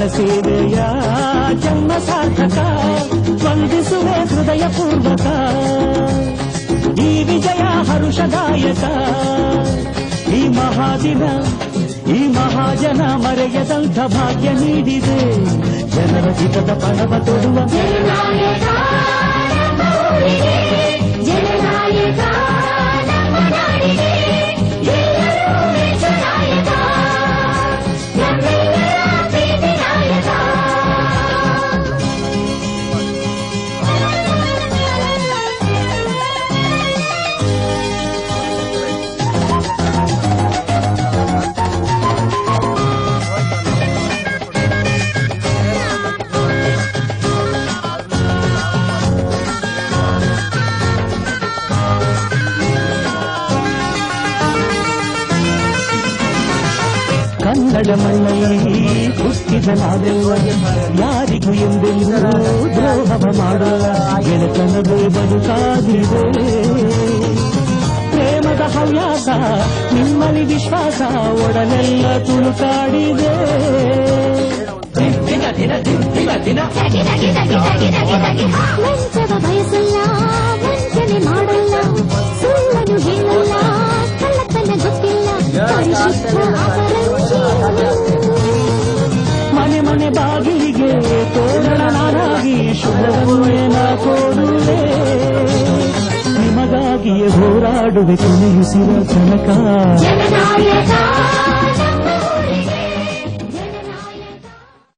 ಜನಸೇವೆಯ ಜನ್ಮ ಸಾರ್ಥಕ ವಂದಿಸುವೆ ಹೃದಯ ಪೂರ್ವಕ ಈ ವಿಜಯ ಹರುಷದಾಯಕ ಈ ಮಹಾದಿನ ಈ ಮಹಾಜನ ಮರೆಯದಂಥ ಭಾಗ್ಯ ನೀಡಿದೆ ಜನರ ಹಿತದ ಪಣವ ತೊಡುವ ಕನ್ನಡ ಮಣ್ಣಲ್ಲಿ ಹುಟ್ಟಿದ ನಾವೆಲ್ಲ ಯಾರಿಗೂ ಎಂದೆಂದೂ ದ್ರೋಹವ ಮಾಡಲ್ಲ ಗೆಳೆತನವೇ ಬದುಕಾಗಿದೆ ಪ್ರೇಮದ ಹವ್ಯಾಸ ನಿಮ್ಮಲ್ಲಿ ವಿಶ್ವಾಸ ಒಡನೆಲ್ಲ ತುಳುಕಾಡಿದೆ ವಂಚದ ಬಯಸಲ್ಲ ವಂಚನೆ ಮಾಡಲ್ಲ ಸುಳ್ಳನು ಹೇಳಲ್ಲ ಕಳ್ಳತನ ಗೊತ್ತಿಲ್ಲ ಮನೆ ಮನೆ ಬಾಗಿಲಿಗೆ ತೋರಣ ನಾನಾಗಿ ಶುಭವನ್ನೇನ ಕೋರುವೆ ನಿಮಗಾಗಿಯೇ ಹೋರಾಡುವೆ ಕೊನೆಯುಸಿರ ತನಕ.